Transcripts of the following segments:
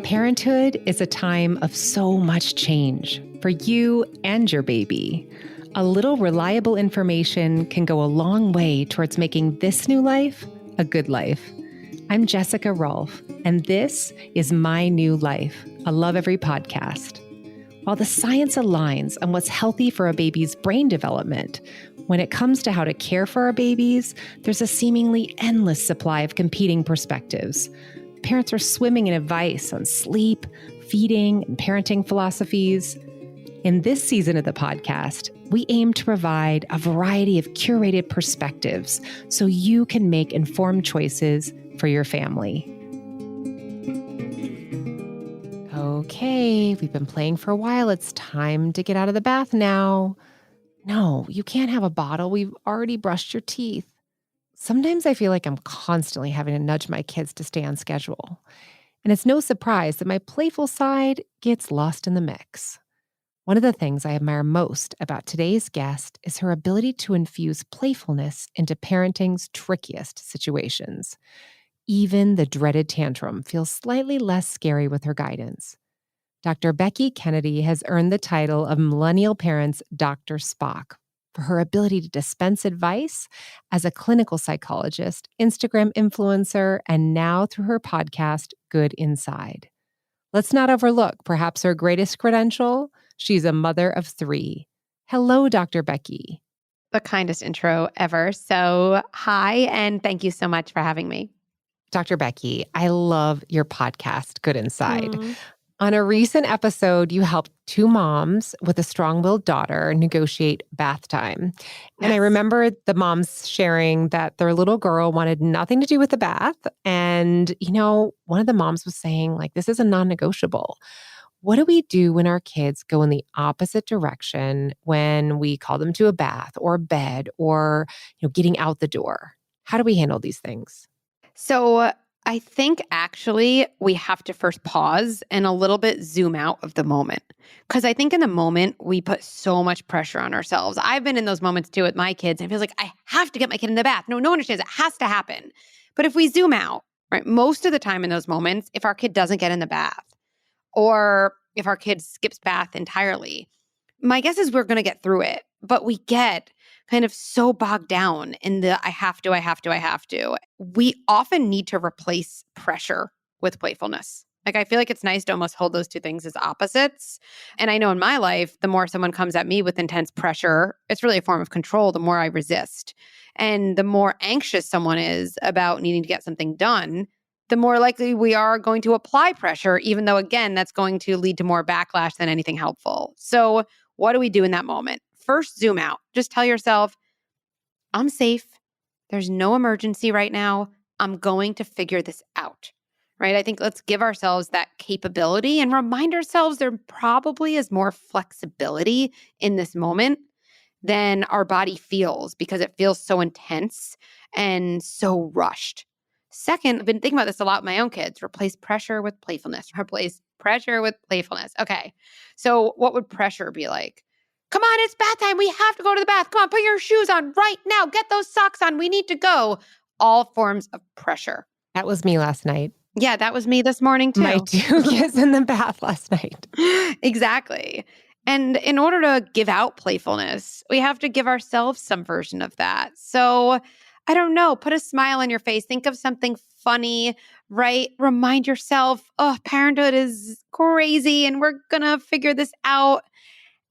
Parenthood is a time of so much change for you and your baby. A little reliable information can go a long way towards making this new life a good life. I'm Jessica Rolfe, and this is My New Life, a Lovevery podcast. While the science aligns on what's healthy for a baby's brain development, when it comes to how to care for our babies, there's a seemingly endless supply of competing perspectives. Parents are swimming in advice on sleep, feeding, and parenting philosophies. In this season of the podcast, we aim to provide a variety of curated perspectives so you can make informed choices for your family. Okay, we've been playing for a while. It's time to get out of the bath now. No, you can't have a bottle. We've already brushed your teeth. Sometimes I feel like I'm constantly having to nudge my kids to stay on schedule. And it's no surprise that my playful side gets lost in the mix. One of the things I admire most about today's guest is her ability to infuse playfulness into parenting's trickiest situations. Even the dreaded tantrum feels slightly less scary with her guidance. Dr. Becky Kennedy has earned the title of Millennial Parents Dr. Spock for her ability to dispense advice as a clinical psychologist, Instagram influencer, and now through her podcast, Good Inside. Let's not overlook perhaps her greatest credential. She's a mother of 3. Hello, Dr. Becky. The kindest intro ever. So hi, and thank you so much for having me. Dr. Becky, I love your podcast, Good Inside. On a recent episode, you helped 2 moms with a strong-willed daughter negotiate bath time. Yes. And I remember the moms sharing that their little girl wanted nothing to do with the bath. And, one of the moms was saying, this is a non-negotiable. What do we do when our kids go in the opposite direction when we call them to a bath or bed or, getting out the door? How do we handle these things? So I think actually we have to first pause and a little bit zoom out of the moment. Because I think in the moment, we put so much pressure on ourselves. I've been in those moments too with my kids. And it feels like I have to get my kid in the bath. No one understands. It has to happen. But if we zoom out, right, most of the time in those moments, if our kid doesn't get in the bath or if our kid skips bath entirely, my guess is we're going to get through it. But we get kind of so bogged down in the I have to. We often need to replace pressure with playfulness. I feel like it's nice to almost hold those two things as opposites. And I know in my life, the more someone comes at me with intense pressure, it's really a form of control, the more I resist. And the more anxious someone is about needing to get something done, the more likely we are going to apply pressure, even though, again, that's going to lead to more backlash than anything helpful. So what do we do in that moment? First, zoom out. Just tell yourself, I'm safe. There's no emergency right now. I'm going to figure this out, right? I think let's give ourselves that capability and remind ourselves there probably is more flexibility in this moment than our body feels because it feels so intense and so rushed. Second, I've been thinking about this a lot with my own kids. Replace pressure with playfulness. Replace pressure with playfulness. Okay, so what would pressure be like? Come on, it's bath time. We have to go to the bath. Come on, put your shoes on right now. Get those socks on. We need to go. All forms of pressure. That was me last night. Yeah, that was me this morning too. My 2 kids in the bath last night. Exactly. And in order to give out playfulness, we have to give ourselves some version of that. So, I don't know, put a smile on your face. Think of something funny, right? Remind yourself, parenthood is crazy and we're going to figure this out.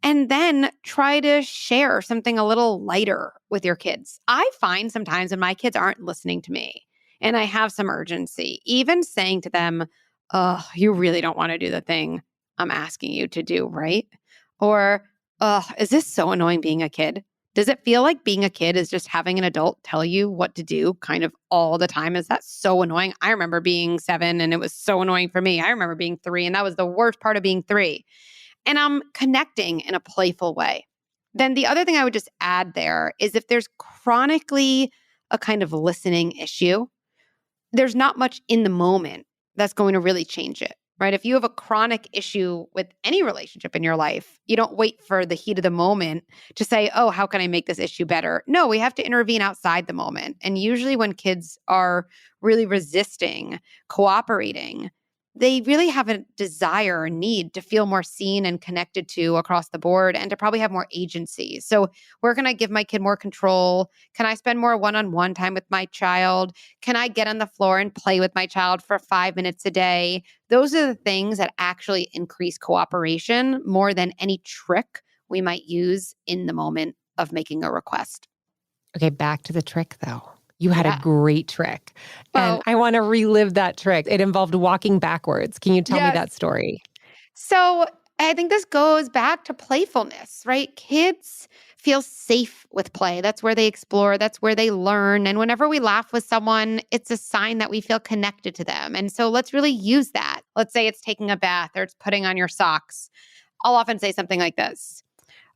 And then try to share something a little lighter with your kids. I find sometimes when my kids aren't listening to me and I have some urgency, even saying to them, you really don't want to do the thing I'm asking you to do, right? Or, is this so annoying being a kid? Does it feel like being a kid is just having an adult tell you what to do kind of all the time? Is that so annoying? I remember being 7 and it was so annoying for me. I remember being 3 and that was the worst part of being 3. And I'm connecting in a playful way. Then the other thing I would just add there is if there's chronically a kind of listening issue, there's not much in the moment that's going to really change it. right? If you have a chronic issue with any relationship in your life, you don't wait for the heat of the moment to say, oh, how can I make this issue better? No, we have to intervene outside the moment. And usually when kids are really resisting, cooperating, they really have a desire or need to feel more seen and connected to across the board and to probably have more agency. So, where can I give my kid more control? Can I spend more one on one time with my child? Can I get on the floor and play with my child for 5 minutes a day? Those are the things that actually increase cooperation more than any trick we might use in the moment of making a request. Okay, back to the trick though. You had a Yeah. great trick, and Oh, I want to relive that trick. It involved walking backwards. Can you tell me yes. that story? So I think this goes back to playfulness, right? Kids feel safe with play. That's where they explore, that's where they learn. And whenever we laugh with someone, it's a sign that we feel connected to them. And so let's really use that. Let's say it's taking a bath or it's putting on your socks. I'll often say something like this.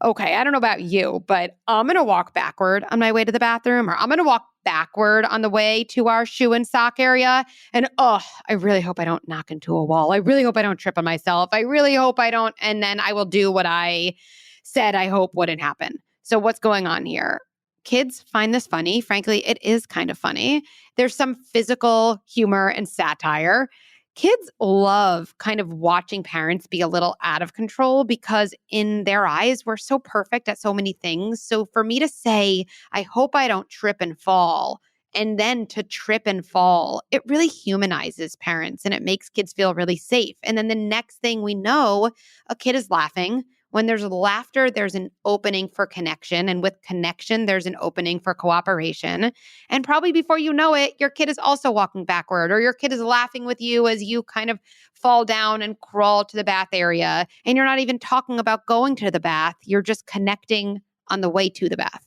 Okay, I don't know about you, but I'm going to walk backward on my way to the bathroom, or I'm going to walk backward on the way to our shoe and sock area. And I really hope I don't knock into a wall. I really hope I don't trip on myself. I really hope I don't. And then I will do what I said I hope wouldn't happen. So, what's going on here? Kids find this funny. Frankly, it is kind of funny. There's some physical humor and satire. Kids love kind of watching parents be a little out of control because, in their eyes, we're so perfect at so many things. So, for me to say, I hope I don't trip and fall, and then to trip and fall, it really humanizes parents and it makes kids feel really safe. And then the next thing we know, a kid is laughing. When there's laughter, there's an opening for connection. And with connection, there's an opening for cooperation. And probably before you know it, your kid is also walking backward, or your kid is laughing with you as you kind of fall down and crawl to the bath area. And you're not even talking about going to the bath, you're just connecting on the way to the bath.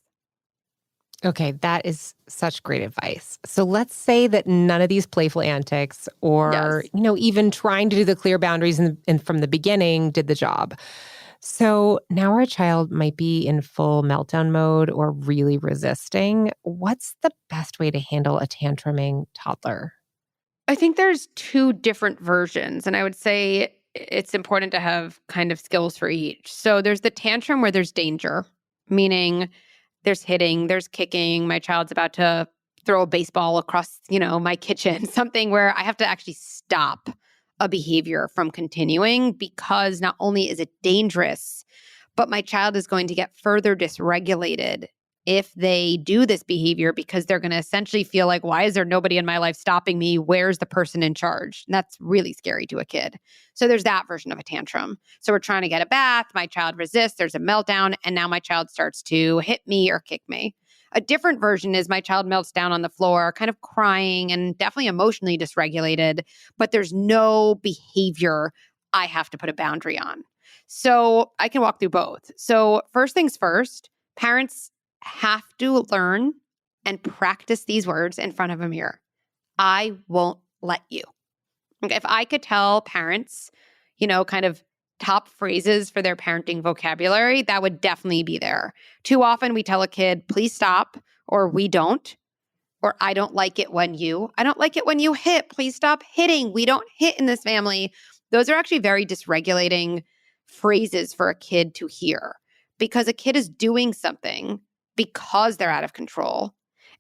Okay, that is such great advice. So let's say that none of these playful antics or, Yes. even trying to do the clear boundaries from the beginning did the job. So now our child might be in full meltdown mode or really resisting. What's the best way to handle a tantruming toddler? I think there's two different versions, and I would say it's important to have kind of skills for each. So there's the tantrum where there's danger, meaning there's hitting, there's kicking, my child's about to throw a baseball across, my kitchen, something where I have to actually stop a behavior from continuing because not only is it dangerous, but my child is going to get further dysregulated if they do this behavior because they're going to essentially feel like, why is there nobody in my life stopping me? Where's the person in charge? And that's really scary to a kid. So there's that version of a tantrum. So we're trying to get a bath. My child resists. There's a meltdown. And now my child starts to hit me or kick me. A different version is my child melts down on the floor, kind of crying and definitely emotionally dysregulated, but there's no behavior I have to put a boundary on. So I can walk through both. So, first things first, parents have to learn and practice these words in front of a mirror. I won't let you. Okay, if I could tell parents, kind of top phrases for their parenting vocabulary, that would definitely be there. Too often we tell a kid, please stop, or we don't, or I don't like it when I don't like it when you hit. Please stop hitting. We don't hit in this family. Those are actually very dysregulating phrases for a kid to hear because a kid is doing something because they're out of control.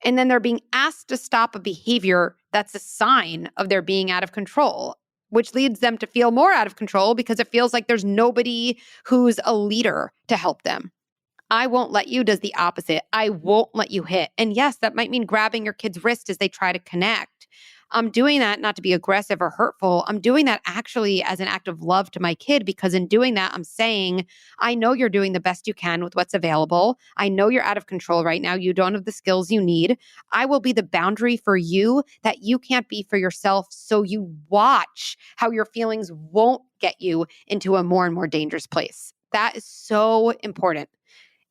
And then they're being asked to stop a behavior that's a sign of their being out of control, which leads them to feel more out of control because it feels like there's nobody who's a leader to help them. I won't let you does the opposite. I won't let you hit. And yes, that might mean grabbing your kid's wrist as they try to connect. I'm doing that not to be aggressive or hurtful. I'm doing that actually as an act of love to my kid because in doing that, I'm saying, I know you're doing the best you can with what's available. I know you're out of control right now. You don't have the skills you need. I will be the boundary for you that you can't be for yourself. So you watch how your feelings won't get you into a more and more dangerous place. That is so important.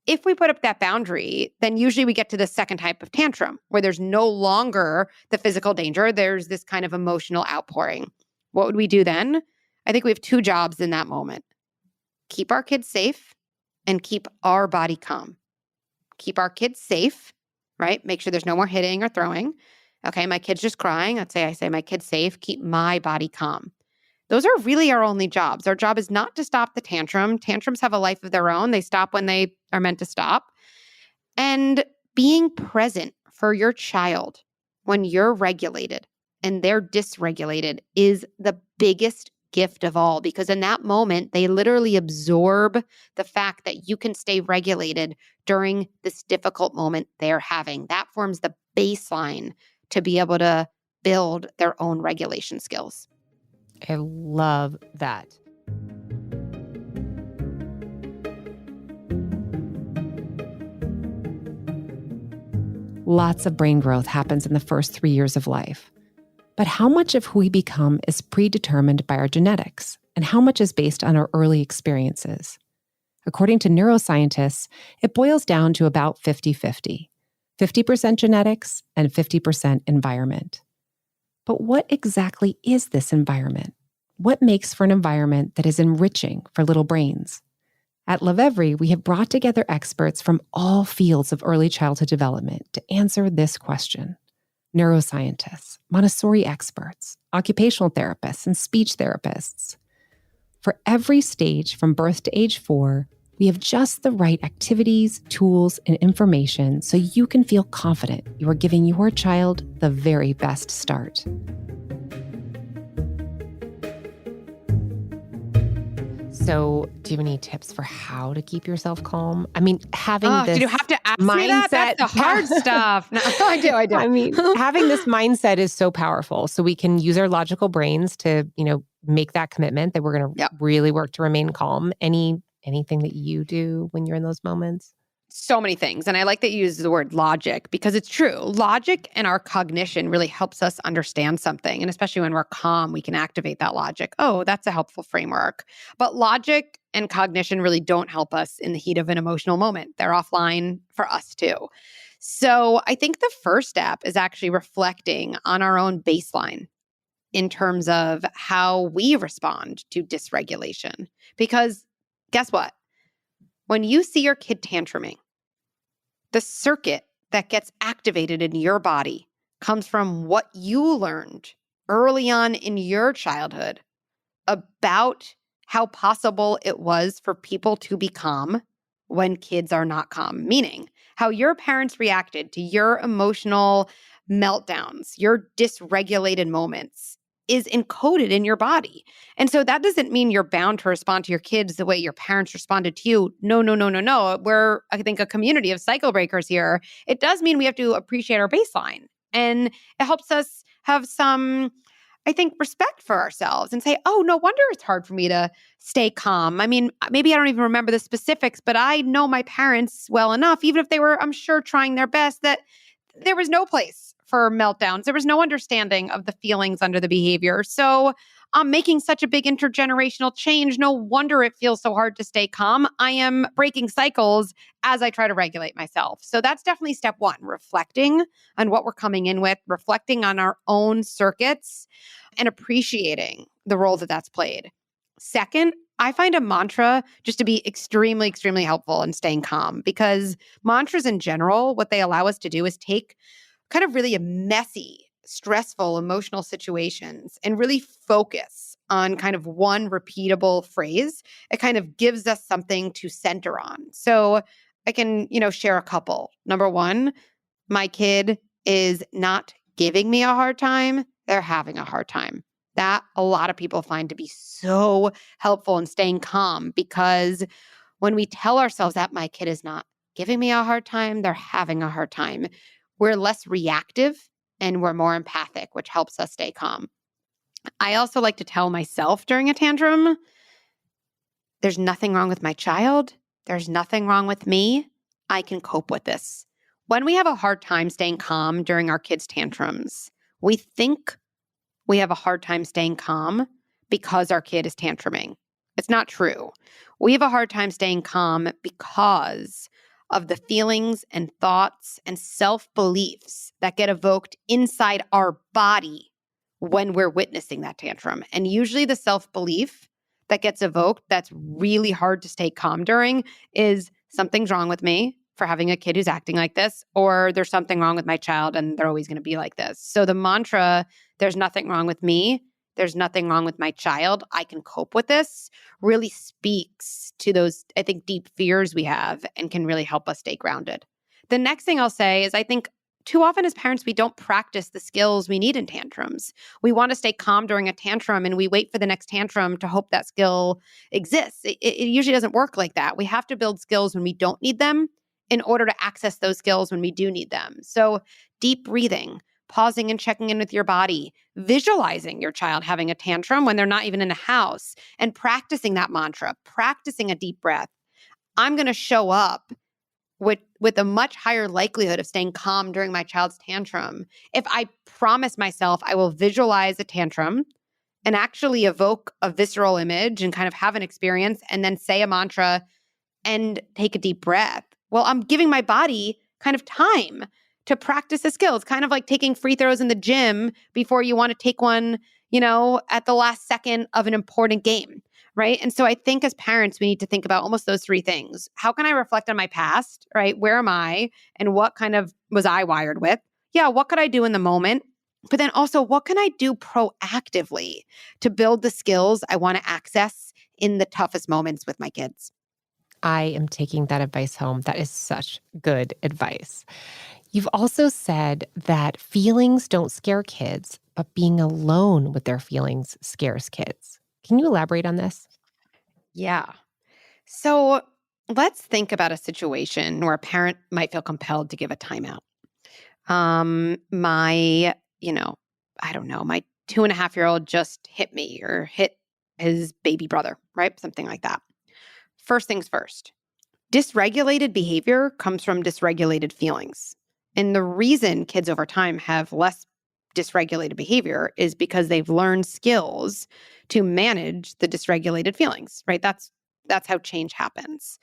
If we put up that boundary, then usually we get to the second type of tantrum where there's no longer the physical danger. There's this kind of emotional outpouring. What would we do then? I think we have two jobs in that moment. Keep our kids safe and keep our body calm. Keep our kids safe, right? Make sure there's no more hitting or throwing. Okay, my kid's just crying. I say my kid's safe. Keep my body calm. those are really our only jobs. Our job is not to stop the tantrum. Tantrums have a life of their own. They stop when they are meant to stop. And being present for your child when you're regulated and they're dysregulated is the biggest gift of all, because in that moment, they literally absorb the fact that you can stay regulated during this difficult moment they're having. That forms the baseline to be able to build their own regulation skills. I love that. Lots of brain growth happens in the first 3 years of life. But how much of who we become is predetermined by our genetics, and how much is based on our early experiences? According to neuroscientists, it boils down to about 50-50, 50% genetics and 50% environment. But what exactly is this environment? What makes for an environment that is enriching for little brains? At Lovevery, we have brought together experts from all fields of early childhood development to answer this question. Neuroscientists, Montessori experts, occupational therapists, and speech therapists. For every stage from birth to age 4, we have just the right activities, tools, and information so you can feel confident you are giving your child the very best start. So, do you have any tips for how to keep yourself calm? I mean, having this did you have to ask mindset, me that? That's the hard stuff. No, I do. I mean, having this mindset is so powerful. So we can use our logical brains to, make that commitment that we're going to really work to remain calm. Anything that you do when you're in those moments? So many things. And I like that you use the word logic because it's true. Logic and our cognition really helps us understand something. And especially when we're calm, we can activate that logic. Oh, that's a helpful framework. But logic and cognition really don't help us in the heat of an emotional moment. They're offline for us too. So I think the first step is actually reflecting on our own baseline in terms of how we respond to dysregulation. Because guess what? When you see your kid tantruming, the circuit that gets activated in your body comes from what you learned early on in your childhood about how possible it was for people to be calm when kids are not calm, meaning how your parents reacted to your emotional meltdowns, your dysregulated moments is encoded in your body. And so that doesn't mean you're bound to respond to your kids the way your parents responded to you. No. We're, I think, a community of cycle breakers here. It does mean we have to appreciate our baseline. And it helps us have some, I think, respect for ourselves and say, oh, no wonder it's hard for me to stay calm. I mean, maybe I don't even remember the specifics, but I know my parents well enough, even if they were, I'm sure, trying their best, that there was no place for meltdowns. There was no understanding of the feelings under the behavior. So I'm making such a big intergenerational change. No wonder it feels so hard to stay calm. I am breaking cycles as I try to regulate myself. So that's definitely step one, reflecting on what we're coming in with, reflecting on our own circuits, and appreciating the role that that's played. Second, I find a mantra just to be extremely, extremely helpful in staying calm, because mantras in general, what they allow us to do is take kind of really a messy, stressful, emotional situations and really focus on kind of one repeatable phrase. It kind of gives us something to center on. So I can, share a couple. Number one, my kid is not giving me a hard time. They're having a hard time. That a lot of people find to be so helpful in staying calm, because when we tell ourselves that my kid is not giving me a hard time, they're having a hard time, we're less reactive and we're more empathic, which helps us stay calm. I also like to tell myself during a tantrum, there's nothing wrong with my child. There's nothing wrong with me. I can cope with this. When we have a hard time staying calm during our kids' tantrums, we think we have a hard time staying calm because our kid is tantruming. It's not true. We have a hard time staying calm because of the feelings and thoughts and self-beliefs that get evoked inside our body when we're witnessing that tantrum. And usually the self-belief that gets evoked that's really hard to stay calm during is something's wrong with me for having a kid who's acting like this, or there's something wrong with my child and they're always going to be like this. So the mantra, there's nothing wrong with me, there's nothing wrong with my child, I can cope with this, really speaks to those, I think, deep fears we have and can really help us stay grounded. The next thing I'll say is I think too often as parents, we don't practice the skills we need in tantrums. We want to stay calm during a tantrum and we wait for the next tantrum to hope that skill exists. It usually doesn't work like that. We have to build skills when we don't need them in order to access those skills when we do need them. So deep breathing, pausing and checking in with your body, visualizing your child having a tantrum when they're not even in the house, and practicing that mantra, practicing a deep breath. I'm going to show up with a much higher likelihood of staying calm during my child's tantrum if I promise myself I will visualize a tantrum and actually evoke a visceral image and kind of have an experience and then say a mantra and take a deep breath. Well, I'm giving my body kind of time to practice a skill. It's kind of like taking free throws in the gym before you want to take one, at the last second of an important game, right? And so I think as parents, we need to think about almost those three things. How can I reflect on my past, right? Where am I? And what kind of was I wired with? Yeah, what could I do in the moment? But then also, what can I do proactively to build the skills I want to access in the toughest moments with my kids? I am taking that advice home. That is such good advice. You've also said that feelings don't scare kids, but being alone with their feelings scares kids. Can you elaborate on this? Yeah. So let's think about a situation where a parent might feel compelled to give a timeout. My, I don't know, my 2.5-year-old just hit me or hit his baby brother, right? Something like that. First things first, dysregulated behavior comes from dysregulated feelings. And the reason kids over time have less dysregulated behavior is because they've learned skills to manage the dysregulated feelings, right? That's how change happens.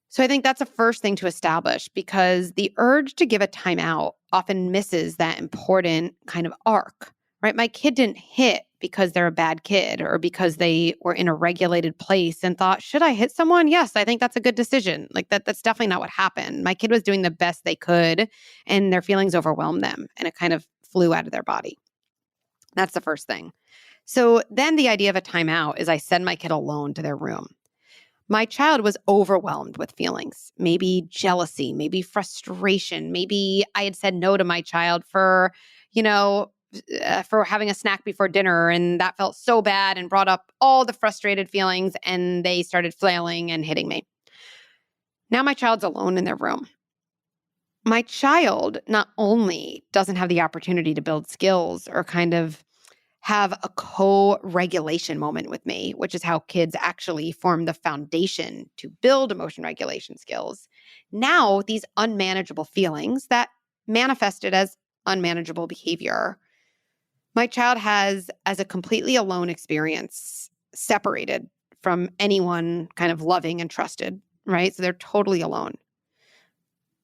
So I think that's the first thing to establish because the urge to give a timeout often misses that important kind of arc, right? My kid didn't hit because they're a bad kid or because they were in a regulated place and thought, should I hit someone? Yes, I think that's a good decision. Like that's definitely not what happened. My kid was doing the best they could and their feelings overwhelmed them and it kind of flew out of their body. That's the first thing. So then the idea of a timeout is I send my kid alone to their room. My child was overwhelmed with feelings, maybe jealousy, maybe frustration. Maybe I had said no to my child for having a snack before dinner. And that felt so bad and brought up all the frustrated feelings. And they started flailing and hitting me. Now my child's alone in their room. My child not only doesn't have the opportunity to build skills or kind of have a co-regulation moment with me, which is how kids actually form the foundation to build emotion regulation skills. Now, these unmanageable feelings that manifested as unmanageable behavior, my child has as a completely alone experience, separated from anyone kind of loving and trusted, right? So they're totally alone.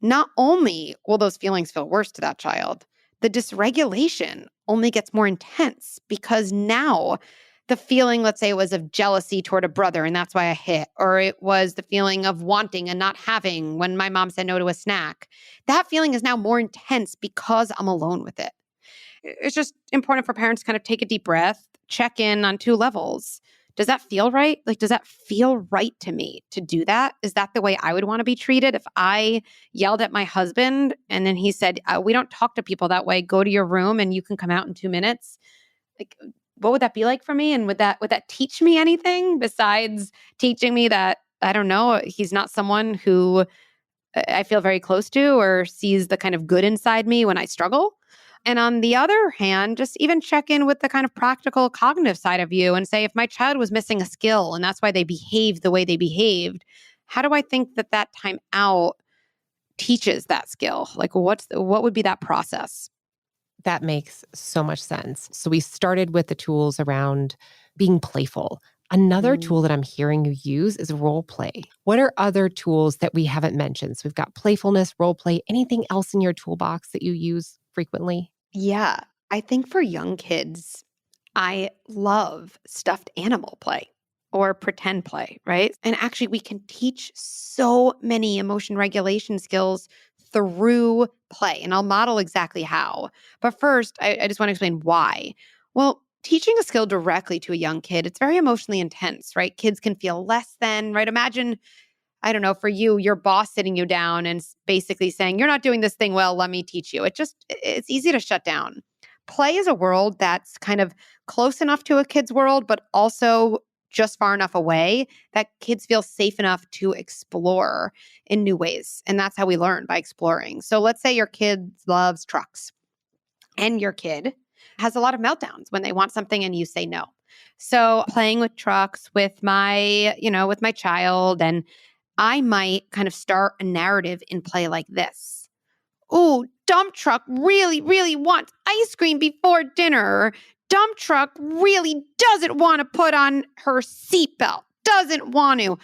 Not only will those feelings feel worse to that child, the dysregulation only gets more intense because now the feeling, let's say it was of jealousy toward a brother and that's why I hit, or it was the feeling of wanting and not having when my mom said no to a snack. That feeling is now more intense because I'm alone with it. It's just important for parents to kind of take a deep breath, check in on two levels. Does that feel right? Like, does that feel right to me to do that? Is that the way I would want to be treated? If I yelled at my husband and then he said, we don't talk to people that way, go to your room and you can come out in 2 minutes. Like, what would that be like for me? And would that teach me anything besides teaching me that, I don't know, he's not someone who I feel very close to or sees the kind of good inside me when I struggle? And on the other hand, just even check in with the kind of practical cognitive side of you and say, if my child was missing a skill and that's why they behaved the way they behaved, how do I think that time out teaches that skill? Like what would be that process? That makes so much sense. So we started with the tools around being playful. Another Mm. tool that I'm hearing you use is role play. What are other tools that we haven't mentioned? So we've got playfulness, role play, anything else in your toolbox that you use frequently? Yeah, I think for young kids, I love stuffed animal play or pretend play, right? And actually, we can teach so many emotion regulation skills through play. And I'll model exactly how. But first, I just want to explain why. Well, teaching a skill directly to a young kid, it's very emotionally intense, right? Kids can feel less than, right? Imagine, I don't know, for you, your boss sitting you down and basically saying, you're not doing this thing well, let me teach you. It's easy to shut down. Play is a world that's kind of close enough to a kid's world, but also just far enough away that kids feel safe enough to explore in new ways. And that's how we learn, by exploring. So let's say your kid loves trucks and your kid has a lot of meltdowns when they want something and you say no. So playing with trucks with my child, and I might kind of start a narrative in play like this. Ooh, dump truck really, really wants ice cream before dinner. Dump truck really doesn't want to put on her seatbelt. Doesn't want to.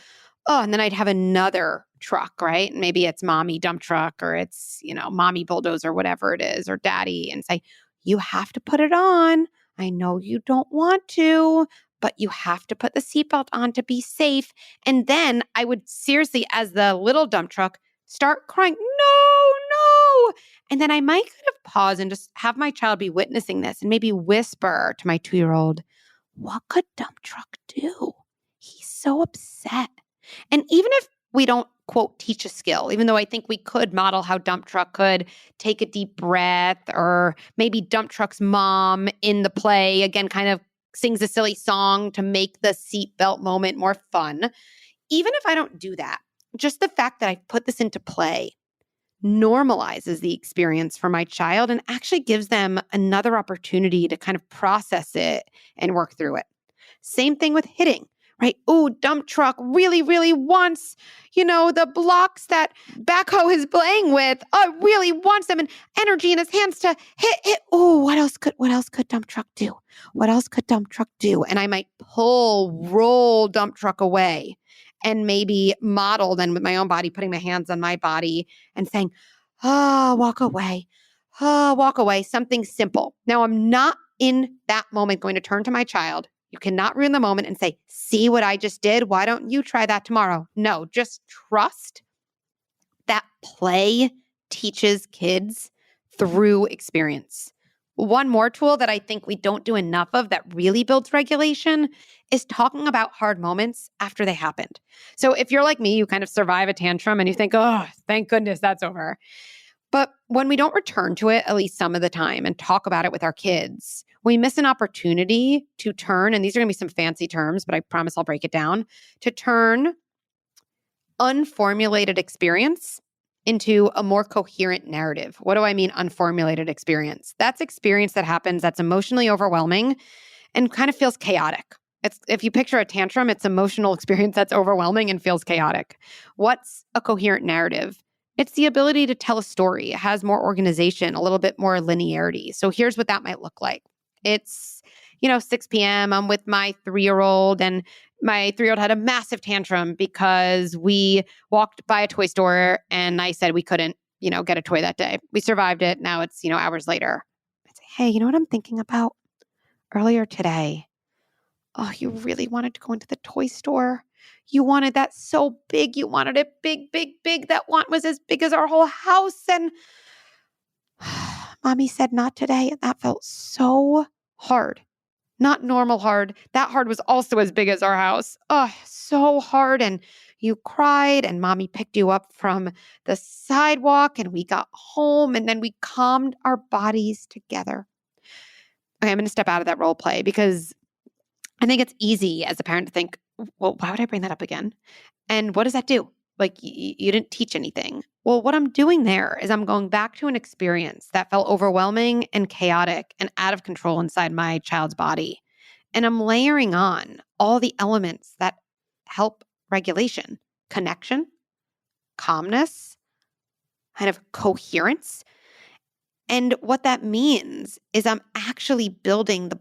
Oh, and then I'd have another truck, right? Maybe it's mommy dump truck, or it's, mommy bulldozer, whatever it is, or daddy, and say, you have to put it on. I know you don't want to, but you have to put the seatbelt on to be safe. And then I would seriously, as the little dump truck, start crying, no. And then I might kind of pause and just have my child be witnessing this and maybe whisper to my 2-year-old, what could dump truck do? He's so upset. And even if we don't, quote, teach a skill, even though I think we could model how dump truck could take a deep breath, or maybe dump truck's mom in the play, again, kind of sings a silly song to make the seatbelt moment more fun. Even if I don't do that, just the fact that I put this into play normalizes the experience for my child and actually gives them another opportunity to kind of process it and work through it. Same thing with hitting, right? Oh, dump truck really, really wants, the blocks that backhoe is playing with. Oh, really wants them, and energy in his hands to hit. Oh, what else could dump truck do? What else could dump truck do? And I might roll dump truck away, and maybe model then with my own body, putting my hands on my body and saying, walk away. Walk away. Something simple. Now, I'm not in that moment going to turn to my child. You cannot ruin the moment and say, see what I just did? Why don't you try that tomorrow? No, just trust that play teaches kids through experience. One more tool that I think we don't do enough of that really builds regulation is talking about hard moments after they happened. So if you're like me, you kind of survive a tantrum and you think, oh, thank goodness that's over. But when we don't return to it, at least some of the time, and talk about it with our kids, we miss an opportunity to turn, and these are going to be some fancy terms, but I promise I'll break it down, to turn unformulated experience into a more coherent narrative. What do I mean unformulated experience? That's experience that happens that's emotionally overwhelming and kind of feels chaotic. If you picture a tantrum, it's emotional experience that's overwhelming and feels chaotic. What's a coherent narrative? It's the ability to tell a story. It has more organization, a little bit more linearity. So here's what that might look like. It's, 6 p.m. I'm with my 3-year-old, and my 3-year-old had a massive tantrum because we walked by a toy store and I said we couldn't, get a toy that day. We survived it. Now it's, hours later. I say, hey, you know what I'm thinking about? Earlier today, oh, you really wanted to go into the toy store. You wanted that so big. You wanted it big, big, big. That want was as big as our whole house. And mommy said not today. And that felt so hard. Not normal hard. That hard was also as big as our house. Oh, so hard. And you cried, and mommy picked you up from the sidewalk, and we got home, and then we calmed our bodies together. Okay, I'm going to step out of that role play because I think it's easy as a parent to think, well, why would I bring that up again? And what does that do? Like, you didn't teach anything. Well, what I'm doing there is I'm going back to an experience that felt overwhelming and chaotic and out of control inside my child's body. And I'm layering on all the elements that help regulation, connection, calmness, kind of coherence. And what that means is I'm actually building the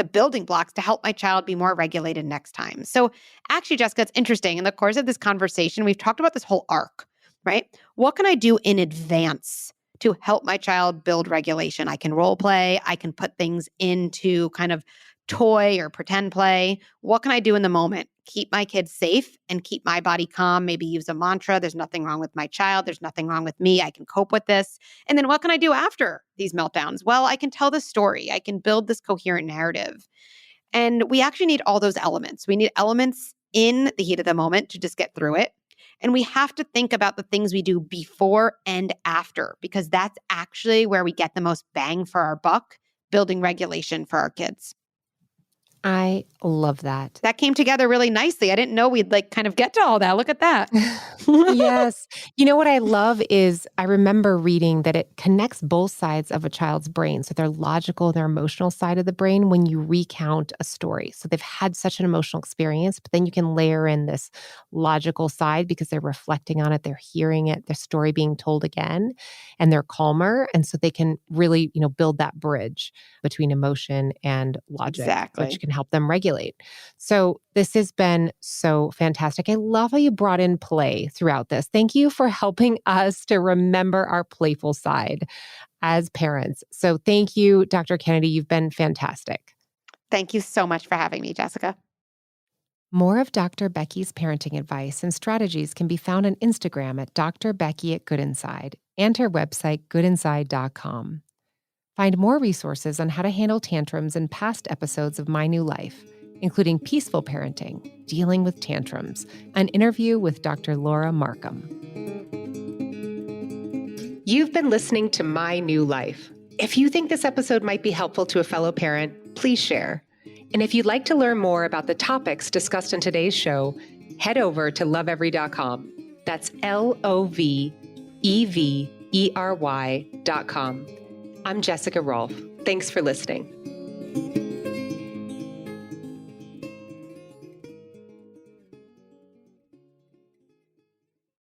building blocks to help my child be more regulated next time. So actually, Jessica, it's interesting. In the course of this conversation, we've talked about this whole arc, right? What can I do in advance to help my child build regulation? I can role play. I can put things into kind of toy or pretend play. What can I do in the moment? Keep my kids safe and keep my body calm. Maybe use a mantra. There's nothing wrong with my child. There's nothing wrong with me. I can cope with this. And then what can I do after these meltdowns? Well, I can tell the story. I can build this coherent narrative. And we actually need all those elements. We need elements in the heat of the moment to just get through it. And we have to think about the things we do before and after, because that's actually where we get the most bang for our buck, building regulation for our kids. I love that. That came together really nicely. I didn't know we'd kind of get to all that. Look at that. Yes. You know what I love is I remember reading that it connects both sides of a child's brain. So their logical, their emotional side of the brain when you recount a story. So they've had such an emotional experience, but then you can layer in this logical side because they're reflecting on it, they're hearing it, their story being told again, and they're calmer. And so they can really, build that bridge between emotion and logic, Exactly. which can help them regulate. So this has been so fantastic. I love how you brought in play throughout this. Thank you for helping us to remember our playful side as parents. So thank you, Dr. Kennedy. You've been fantastic. Thank you so much for having me, Jessica. More of Dr. Becky's parenting advice and strategies can be found on Instagram at Dr. Becky at Good Inside and her website, goodinside.com. Find more resources on how to handle tantrums in past episodes of My New Life, including peaceful parenting, dealing with tantrums, an interview with Dr. Laura Markham. You've been listening to My New Life. If you think this episode might be helpful to a fellow parent, please share. And if you'd like to learn more about the topics discussed in today's show, head over to lovevery.com. That's LOVEVERY.com. I'm Jessica Rolfe. Thanks for listening.